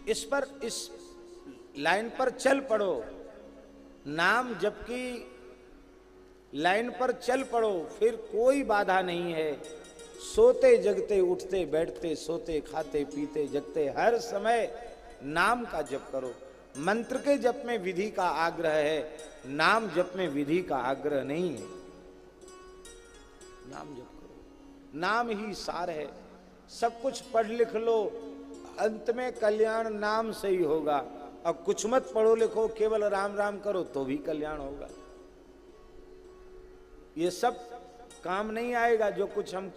इस लाइन पर चल पड़ो, नाम जबकि लाइन पर चल पड़ो, फिर कोई बाधा नहीं है। सोते जगते उठते बैठते सोते खाते पीते जगते हर समय नाम का जप करो। मंत्र के जप में विधि का आग्रह है, नाम जप में विधि का आग्रह नहीं है। नाम जप करो, नाम ही सार है। सब कुछ पढ़ लिख लो, अंत में कल्याण नाम से ही होगा। अब कुछ मत पढ़ो लिखो, केवल राम राम करो तो भी कल्याण होगा। ये सब काम नहीं आएगा जो कुछ हम,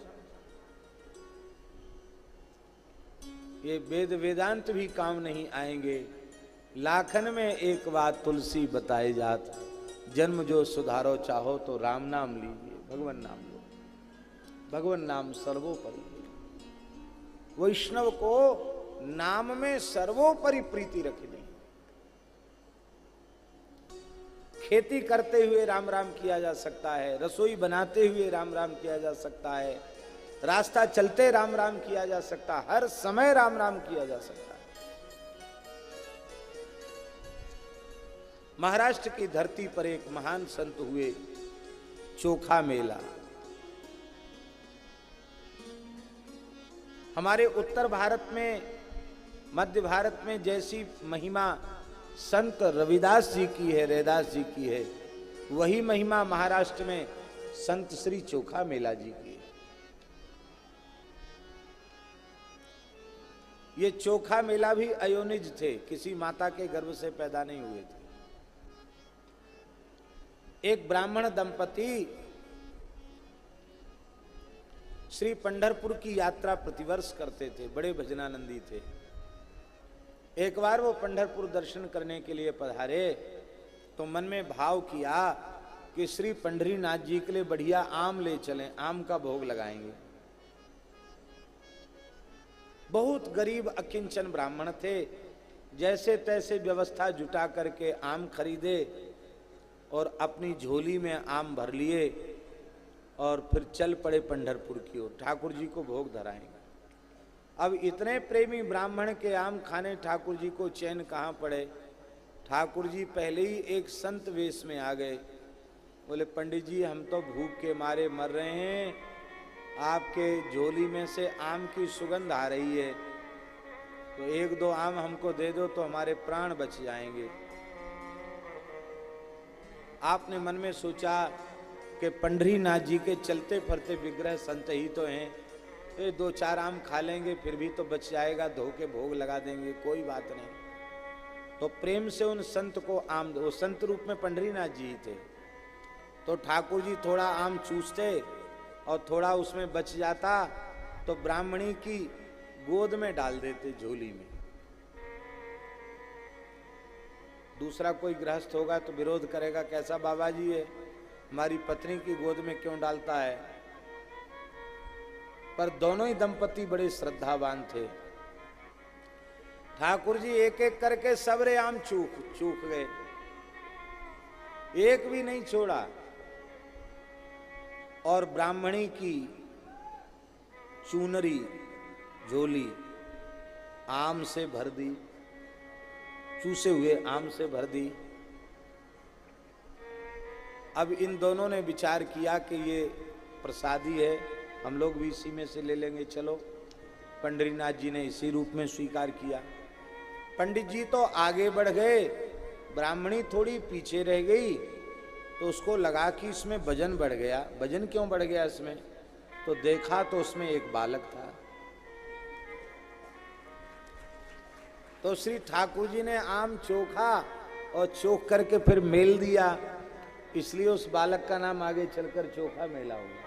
ये वेद वेदांत भी काम नहीं आएंगे। लाखन में एक बात तुलसी बताए जात, जन्म जो सुधारो चाहो तो राम नाम लीजिए, भगवान नाम लो, भगवान नाम सर्वोपरि। वैष्णव को नाम में सर्वोपरि प्रीति रखनी। खेती करते हुए राम राम किया जा सकता है, रसोई बनाते हुए राम राम किया जा सकता है, रास्ता चलते राम राम किया जा सकता है, हर समय राम राम किया जा सकता है। महाराष्ट्र की धरती पर एक महान संत हुए, चोखा मेला। हमारे उत्तर भारत में, मध्य भारत में जैसी महिमा संत रविदास जी की है, रैदास जी की है, वही महिमा महाराष्ट्र में संत श्री चोखा मेला जी की है। ये चोखा मेला भी अयोनिज थे, किसी माता के गर्भ से पैदा नहीं हुए थे। एक ब्राह्मण दंपति श्री पंढरपुर की यात्रा प्रतिवर्ष करते थे, बड़े भजनानंदी थे। एक बार वो पंढरपुर दर्शन करने के लिए पधारे तो मन में भाव किया कि श्री पंढरीनाथ जी के लिए बढ़िया आम ले चलें, आम का भोग लगाएंगे। बहुत गरीब अकिंचन ब्राह्मण थे, जैसे तैसे व्यवस्था जुटा करके आम खरीदे और अपनी झोली में आम भर लिए और फिर चल पड़े पंढरपुर की ओर, ठाकुर जी को भोग धराएंगे। अब इतने प्रेमी ब्राह्मण के आम खाने ठाकुर जी को चैन कहाँ पड़े। ठाकुर जी पहले ही एक संत वेश में आ गए। बोले, पंडित जी हम तो भूख के मारे मर रहे हैं, आपके झोली में से आम की सुगंध आ रही है, तो एक दो आम हमको दे दो तो हमारे प्राण बच जाएंगे। आपने मन में सोचा कि पंढरीनाथ जी के चलते फिरते विग्रह संत ही तो हैं, ये दो चार आम खा लेंगे फिर भी तो बच जाएगा, धो के भोग लगा देंगे, कोई बात नहीं। तो प्रेम से उन संत को आम, वो संत रूप में पंढरीनाथ जी थे, तो ठाकुर जी थोड़ा आम चूसते और थोड़ा उसमें बच जाता तो ब्राह्मणी की गोद में डाल देते, झोली में। दूसरा कोई गृहस्थ होगा तो विरोध करेगा, कैसा बाबा जी है, हमारी पत्नी की गोद में क्यों डालता है। पर दोनों ही दंपति बड़े श्रद्धावान थे। ठाकुर जी एक एक करके सबरे आम चूक गए, एक भी नहीं छोड़ा, और ब्राह्मणी की चूनरी झोली आम से भर दी, चूसे हुए आम से भर दी। अब इन दोनों ने विचार किया कि ये प्रसादी है, हम लोग भी इसी में से ले लेंगे, चलो। पंढरीनाथ जी ने इसी रूप में स्वीकार किया। पंडित जी तो आगे बढ़ गए, ब्राह्मणी थोड़ी पीछे रह गई, तो उसको लगा कि इसमें वजन बढ़ गया। वजन क्यों बढ़ गया इसमें, तो देखा तो उसमें एक बालक था। तो श्री ठाकुर जी ने आम चोखा और चोख करके फिर मेल दिया, इसलिए उस बालक का नाम आगे चलकर चोखा मेला हुआ।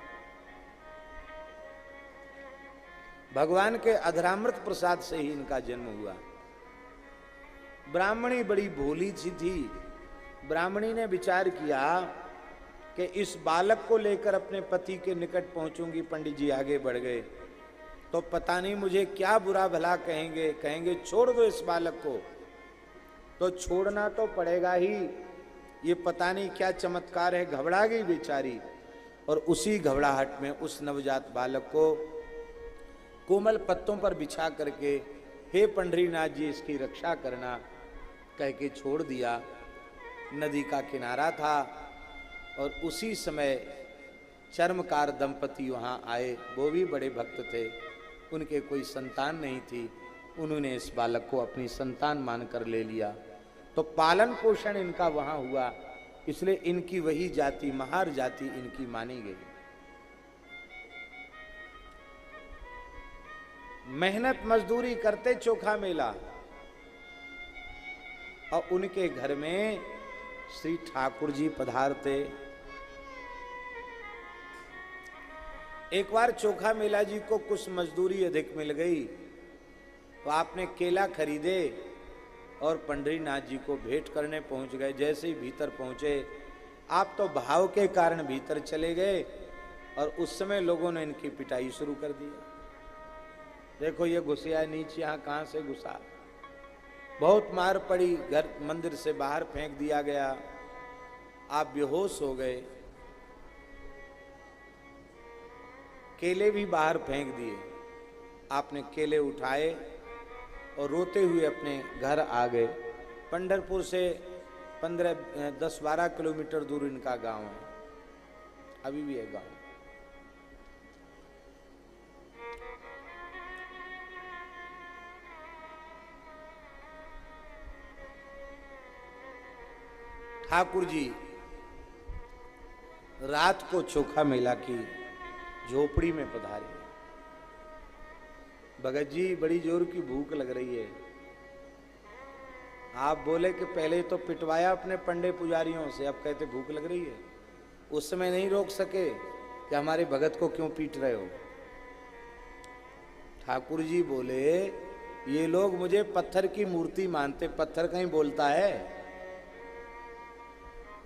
भगवान के अधरामृत प्रसाद से ही इनका जन्म हुआ। ब्राह्मणी बड़ी भोली सी थी। ब्राह्मणी ने विचार किया कि इस बालक को लेकर अपने पति के निकट पहुंचूंगी। पंडित जी आगे बढ़ गए तो पता नहीं मुझे क्या बुरा भला कहेंगे, कहेंगे छोड़ दो इस बालक को, तो छोड़ना तो पड़ेगा ही। ये पता नहीं क्या चमत्कार है, घबरा गई बेचारी। और उसी घबराहट में उस नवजात बालक को कोमल पत्तों पर बिछा करके हे पंढरीनाथ जी इसकी रक्षा करना, कह के छोड़ दिया। नदी का किनारा था और उसी समय चर्मकार दंपति वहाँ आए। वो भी बड़े भक्त थे, उनके कोई संतान नहीं थी। उन्होंने इस बालक को अपनी संतान मानकर ले लिया। तो पालन पोषण इनका वहाँ हुआ, इसलिए इनकी वही जाति, महार जाति इनकी मानी गई। मेहनत मजदूरी करते चोखा मेला, और उनके घर में श्री ठाकुर जी पधारते। एक बार चोखा मेला जी को कुछ मजदूरी अधिक मिल गई, तो आपने केला खरीदे और पंढरीनाथ जी को भेंट करने पहुंच गए। जैसे ही भीतर पहुंचे, आप तो भाव के कारण भीतर चले गए, और उस समय लोगों ने इनकी पिटाई शुरू कर दी। देखो ये घुसिया नीचे, यहाँ कहाँ से घुसा। बहुत मार पड़ी, घर मंदिर से बाहर फेंक दिया गया, आप बेहोश हो गए। केले भी बाहर फेंक दिए। आपने केले उठाए और रोते हुए अपने घर आ गए। पंढरपुर से 10-12 किलोमीटर दूर इनका गांव है, अभी भी है गांव। ठाकुर जी रात को चोखा मेला की झोपड़ी में पधारे। भगत जी बड़ी जोर की भूख लग रही है। आप बोले कि पहले तो पिटवाया अपने पंडे पुजारियों से, अब कहते भूख लग रही है। उस समय नहीं रोक सके कि हमारे भगत को क्यों पीट रहे हो। ठाकुर जी बोले ये लोग मुझे पत्थर की मूर्ति मानते, पत्थर कहीं बोलता है।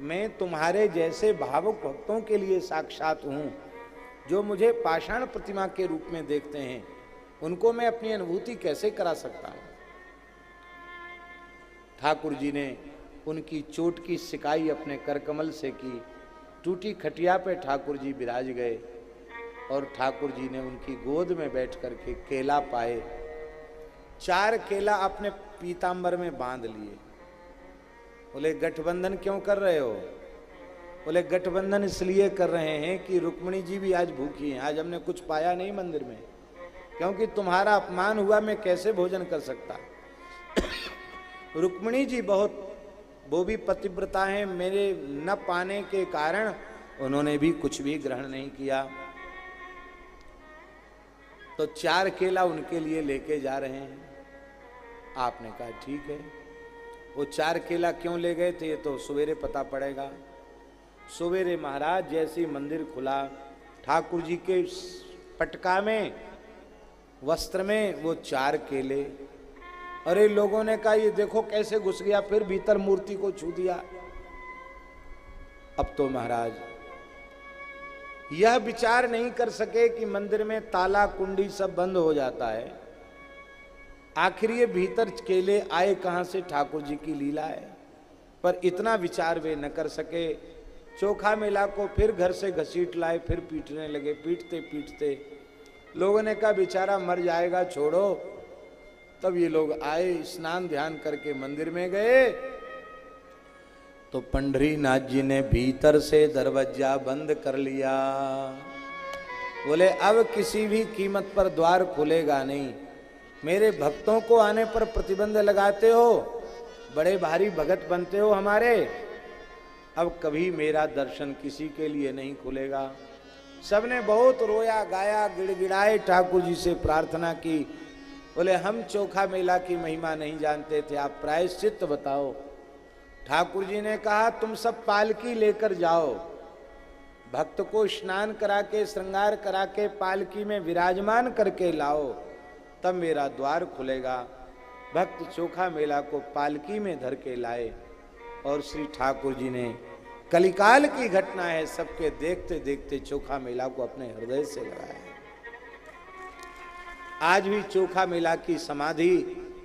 मैं तुम्हारे जैसे भावुक भक्तों के लिए साक्षात हूं, जो मुझे पाषाण प्रतिमा के रूप में देखते हैं, उनको मैं अपनी अनुभूति कैसे करा सकता हूं। ठाकुर जी ने उनकी चोट की सिकाई अपने करकमल से की। टूटी खटिया पे ठाकुर जी विराज गए, और ठाकुर जी ने उनकी गोद में बैठ करके केला पाए। 4 केला अपने पीतांबर में बांध लिए। बोले गठबंधन क्यों कर रहे हो? बोले गठबंधन इसलिए कर रहे हैं कि रुक्मिणी जी भी आज भूखी हैं, आज हमने कुछ पाया नहीं मंदिर में, क्योंकि तुम्हारा अपमान हुआ, मैं कैसे भोजन कर सकता। रुक्मिणी जी बहुत, वो भी पतिव्रता हैं, मेरे न पाने के कारण उन्होंने भी कुछ भी ग्रहण नहीं किया। तो 4 केला उनके लिए लेके जा रहे हैं। आपने कहा ठीक है। वो 4 केला क्यों ले गए थे ये तो सवेरे पता पड़ेगा। सवेरे महाराज जैसे मंदिर खुला, ठाकुर जी के पटका में, वस्त्र में वो 4 केले। अरे लोगों ने कहा ये देखो कैसे घुस गया, फिर भीतर मूर्ति को छू दिया। अब तो महाराज यह विचार नहीं कर सके कि मंदिर में ताला कुंडी सब बंद हो जाता है, आखिर ये भीतर केले आए कहां से, ठाकुर जी की लीला है। पर इतना विचार वे न कर सके। चोखा मेला को फिर घर से घसीट लाए, फिर पीटने लगे। पीटते पीटते लोगों ने कहा बेचारा मर जाएगा, छोड़ो। तब ये लोग आए, स्नान ध्यान करके मंदिर में गए, तो पंढरीनाथ जी ने भीतर से दरवाजा बंद कर लिया। बोले अब किसी भी कीमत पर द्वार खुलेगा नहीं। मेरे भक्तों को आने पर प्रतिबंध लगाते हो, बड़े भारी भगत बनते हो हमारे, अब कभी मेरा दर्शन किसी के लिए नहीं खुलेगा। सबने बहुत रोया गाया, गिड़गिड़ाए, ठाकुर जी से प्रार्थना की। बोले हम चोखा मेला की महिमा नहीं जानते थे, आप प्रायश्चित बताओ। ठाकुर जी ने कहा तुम सब पालकी लेकर जाओ, भक्त को स्नान करा के, श्रृंगार करा के पालकी में विराजमान करके लाओ, तब मेरा द्वार खुलेगा। भक्त चोखा मेला को पालकी में धर के लाए, और श्री ठाकुर जी ने, कलिकाल की घटना है, सबके देखते देखते चोखा मेला को अपने हृदय से लगाया। आज भी चोखा मेला की समाधि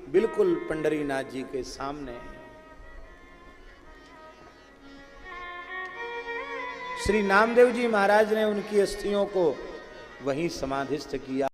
बिल्कुल पंढरीनाथ जी के सामने है। श्री नामदेव जी महाराज ने उनकी अस्थियों को वहीं समाधिस्थ किया।